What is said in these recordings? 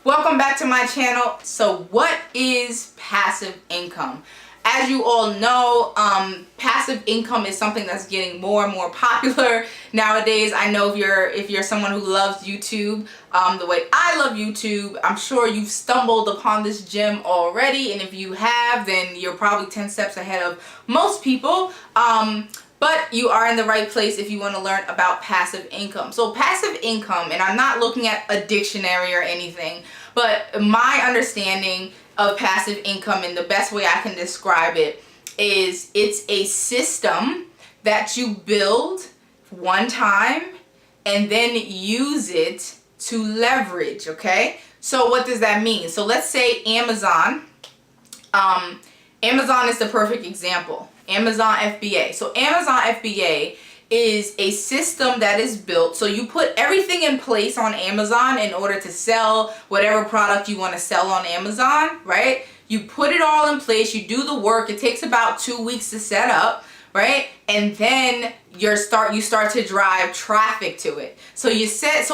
Welcome back to my channel. So what is passive income? As you all know, passive income is something that's getting more and more popular nowadays. I know if you're someone who loves YouTube, the way I love YouTube, I'm sure you've stumbled upon this gem already, and if you have, then you're probably 10 steps ahead of most people. But you are in the right place if you want to learn about passive income. So passive income, and I'm not looking at a dictionary or anything, but my understanding of passive income and the best way I can describe it is it's a system that you build one time and then use it to leverage, okay? So what does that mean? So let's say Amazon. Amazon is the perfect example. Amazon FBA. So Amazon FBA is a system that is built. So you put everything in place on Amazon in order to sell whatever product you want to sell on Amazon, right? You put it all in place. You do the work. It takes about 2 weeks to set up, right? And then you start to drive traffic to it. So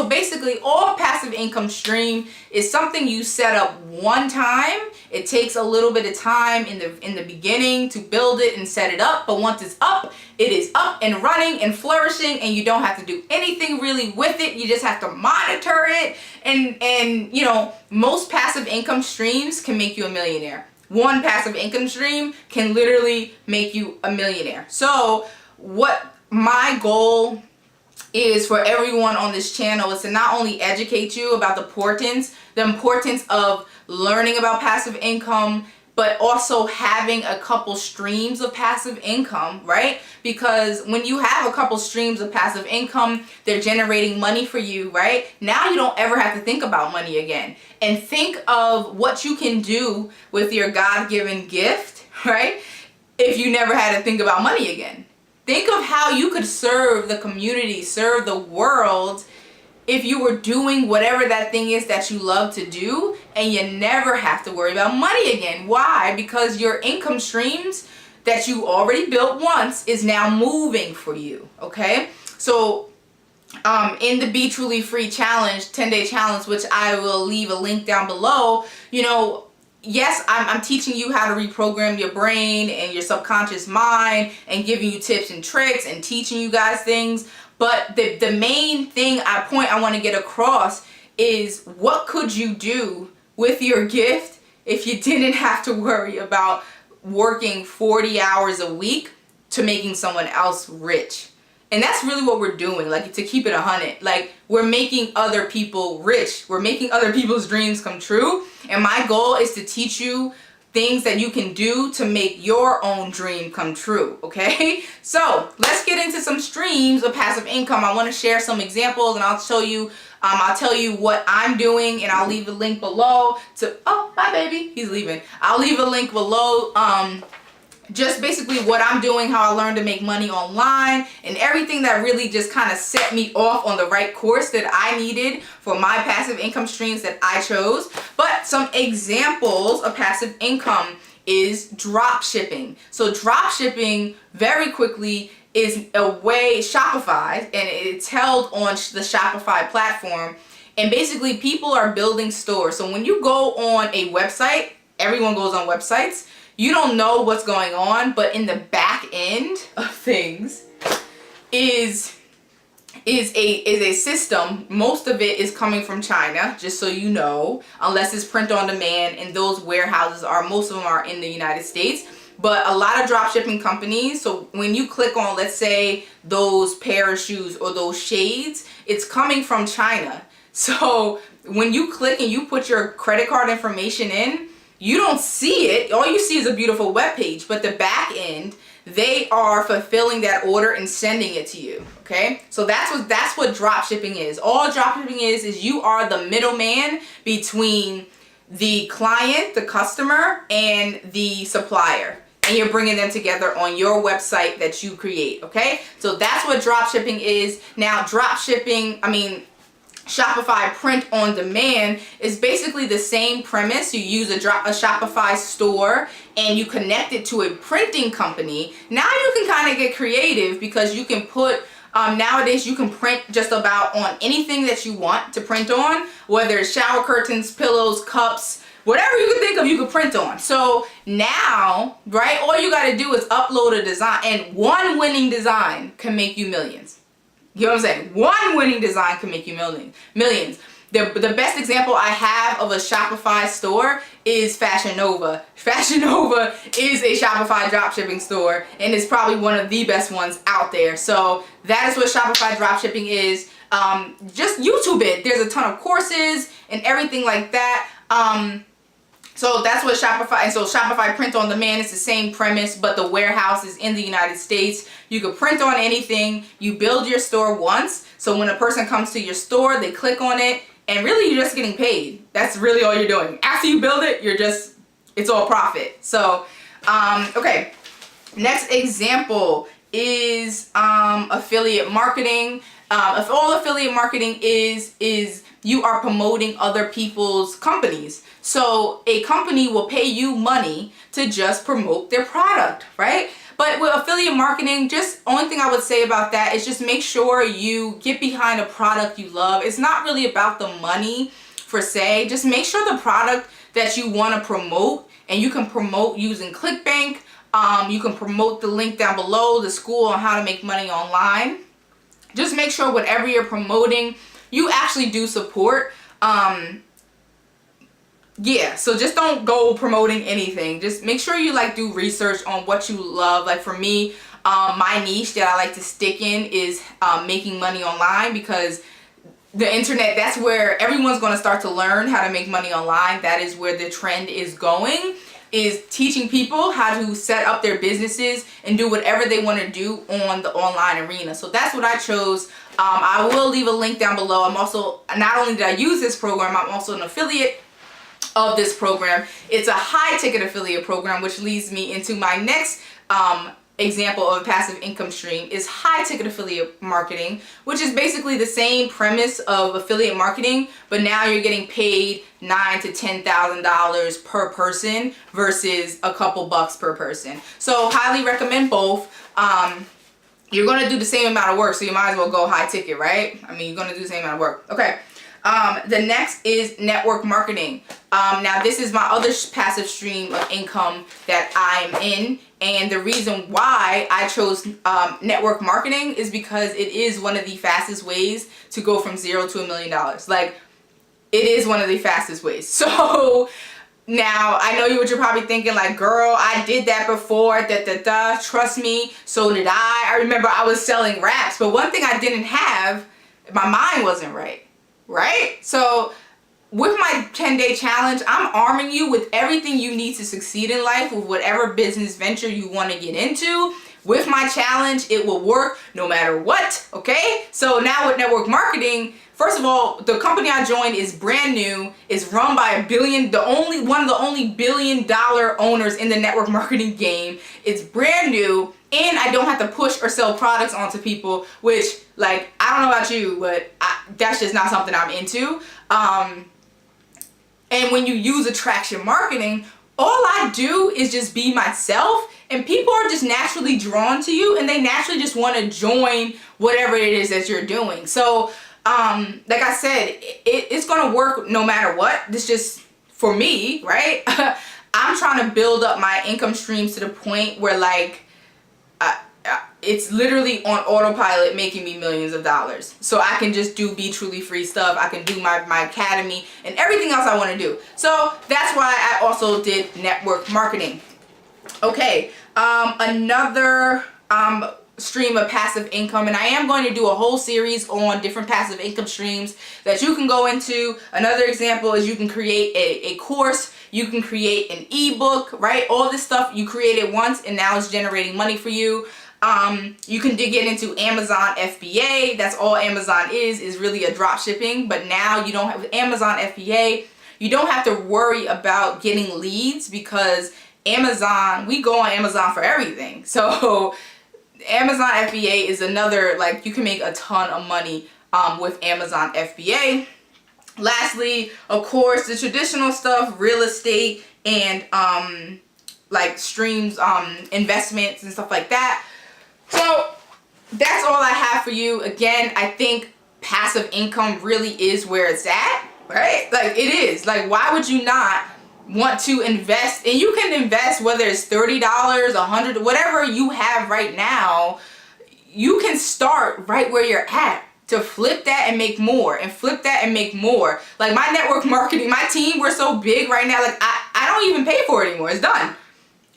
basically all passive income stream is something you set up one time. It takes a little bit of time in the beginning to build it and set it up, but once it's up, it is up and running and flourishing, and you don't have to do anything really with it. You just have to monitor it, and you know, most passive income streams can make you a millionaire. One passive income stream can literally make you a millionaire. So what my goal is for everyone on this channel is to not only educate you about the importance of learning about passive income, but also having a couple streams of passive income, right? Because when you have a couple streams of passive income, they're generating money for you, right? Now you don't ever have to think about money again. And think of what you can do with your God-given gift, right? If you never had to think about money again. Think of how you could serve the community, serve the world, if you were doing whatever that thing is that you love to do, and you never have to worry about money again. Why? Because your income streams that you already built once is now moving for you, okay? So in the Be Truly Free challenge, 10-day challenge, which I will leave a link down below, you know, yes, I'm teaching you how to reprogram your brain and your subconscious mind and giving you tips and tricks and teaching you guys things. But the main thing I want to get across is, what could you do with your gift if you didn't have to worry about working 40 hours a week to making someone else rich? And that's really what we're doing, like, to keep it 100. Like, we're making other people rich. We're making other people's dreams come true. And my goal is to teach you things that you can do to make your own dream come true, okay? So let's get into some streams of passive income. I want to share some examples, and I'll show you, I'll tell you what I'm doing, and I'll leave a link below to, oh, bye baby, he's leaving. I'll leave a link below, just basically what I'm doing, how I learned to make money online, and everything that really just kind of set me off on the right course that I needed for my passive income streams that I chose. But some examples of passive income is drop shipping. So drop shipping, very quickly, is a way, Shopify, and it's held on the Shopify platform, and basically people are building stores. So when you go on a website, everyone goes on websites, you don't know what's going on, but in the back end of things is a system. Most of it is coming from China, just so you know, unless it's print on demand, and those warehouses most of them are in the United States. But a lot of dropshipping companies, so when you click on, let's say, those pair of shoes or those shades, it's coming from China. So when you click and you put your credit card information in, you don't see it. All you see is a beautiful web page, but the back end, they are fulfilling that order and sending it to you, okay? So that's what drop shipping is. All drop shipping is you are the middleman between the client, the customer, and the supplier, and you're bringing them together on your website that you create, okay? So that's what drop shipping is. Now, drop shipping, Shopify print on demand is basically the same premise. You use a Shopify store and you connect it to a printing company. Now you can kind of get creative, because you can put Nowadays you can print just about on anything that you want to print on, whether it's shower curtains, pillows, cups, whatever you can think of, you can print on. So now, right, all you got to do is upload a design, and one winning design can make you millions. You know what I'm saying? One winning design can make you millions. The best example I have of a Shopify store is Fashion Nova. Fashion Nova is a Shopify dropshipping store, and it's probably one of the best ones out there. So that is what Shopify dropshipping is. Just YouTube it. There's a ton of courses and everything like that. So that's what Shopify, and so Shopify print on demand is the same premise, but the warehouse is in the United States. You can print on anything. You build your store once. So when a person comes to your store, they click on it, and really you're just getting paid. That's really all you're doing. After you build it, it's all profit. So, okay. Next example is affiliate marketing. If all affiliate marketing is you are promoting other people's companies. So a company will pay you money to just promote their product, right? But with affiliate marketing, just only thing I would say about that is just make sure you get behind a product you love. It's not really about the money per se. Just make sure the product that you want to promote, and you can promote using ClickBank. You can promote the link down below, the school on how to make money online. Just make sure whatever you're promoting, you actually do support. Yeah, so just don't go promoting anything. Just make sure you like do research on what you love. Like for me, my niche that I like to stick in is making money online, because the internet, that's where everyone's going to start to learn how to make money online. That is where the trend is going, is teaching people how to set up their businesses and do whatever they want to do on the online arena. So that's what I chose. I will leave a link down below. I'm also, not only did I use this program, I'm also an affiliate of this program. It's a high ticket affiliate program, which leads me into my next example of a passive income stream, is high ticket affiliate marketing, which is basically the same premise of affiliate marketing, but now you're getting paid $9,000 to $10,000 per person versus a couple bucks per person. So highly recommend both. You're going to do the same amount of work, so you might as well go high ticket, right? I mean, you're going to do the same amount of work. Okay. The next is network marketing. Now this is my other passive stream of income that I'm in, and the reason why I chose network marketing is because it is one of the fastest ways to go from $0 to $1 million. Like, it is one of the fastest ways. So now I know what you're probably thinking, like, girl, I did that before, trust me, so did I. I remember I was selling wraps, but one thing I didn't have, my mind wasn't right? So with my 10-day challenge, I'm arming you with everything you need to succeed in life with whatever business venture you want to get into. With my challenge, it will work no matter what, okay? So now with network marketing, first of all, the company I joined is brand new. It's run by one of the only billion-dollar owners in the network marketing game. It's brand new, and I don't have to push or sell products onto people, which, like, I don't know about you, but that's just not something I'm into. And when you use attraction marketing, all I do is just be myself, and people are just naturally drawn to you, and they naturally just want to join whatever it is that you're doing. So, like I said, it's going to work no matter what. This just, for me, right? I'm trying to build up my income streams to the point where, like, it's literally on autopilot making me millions of dollars. So I can just do Be Truly Free stuff. I can do my academy and everything else I want to do. So that's why I also did network marketing. Okay, another stream of passive income, and I am going to do a whole series on different passive income streams that you can go into. Another example is you can create a course, you can create an ebook, right? All this stuff you created once and now it's generating money for you. You can get into Amazon FBA. That's all Amazon is really a drop shipping. But now you don't have Amazon FBA. You don't have to worry about getting leads, because Amazon, we go on Amazon for everything. So Amazon FBA is another, like, you can make a ton of money with Amazon FBA. Lastly, of course, the traditional stuff, real estate and like streams, investments and stuff like that. So that's all I have for you. Again, I think passive income really is where it's at, right? Like, it is. Like, why would you not want to invest? And you can invest whether it's $30, $100, whatever you have right now. You can start right where you're at to flip that and make more, and flip that and make more. Like, my network marketing, my team, we're so big right now, like I don't even pay for it anymore. It's done.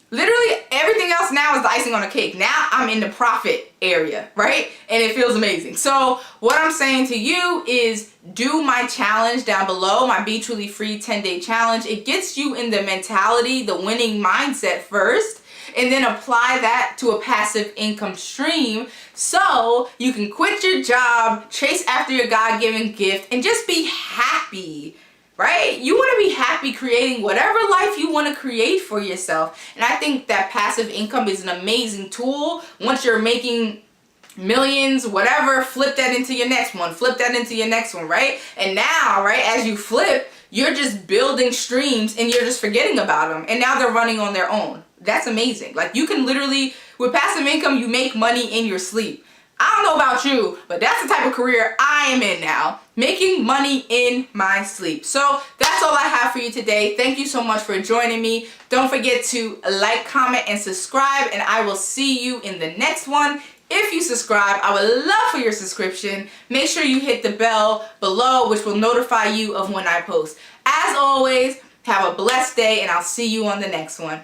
Literally everything else now is the icing on the cake. Now I'm in the profit area, right? And it feels amazing. So what I'm saying to you is do my challenge down below, my Be Truly Free 10-day challenge. It gets you in the mentality, the winning mindset first, and then apply that to a passive income stream so you can quit your job, chase after your God-given gift, and just be happy. Right? You want to be happy creating whatever life you want to create for yourself. And I think that passive income is an amazing tool. Once you're making millions, whatever, flip that into your next one, flip that into your next one, right? And now, right, as you flip, you're just building streams and you're just forgetting about them. And now they're running on their own. That's amazing. Like, you can literally, with passive income, you make money in your sleep. I don't know about you, but that's the type of career I am in now, making money in my sleep. So that's all I have for you today. Thank you so much for joining me. Don't forget to like, comment, and subscribe, and I will see you in the next one. If you subscribe, I would love for your subscription. Make sure you hit the bell below, which will notify you of when I post. As always, have a blessed day, and I'll see you on the next one.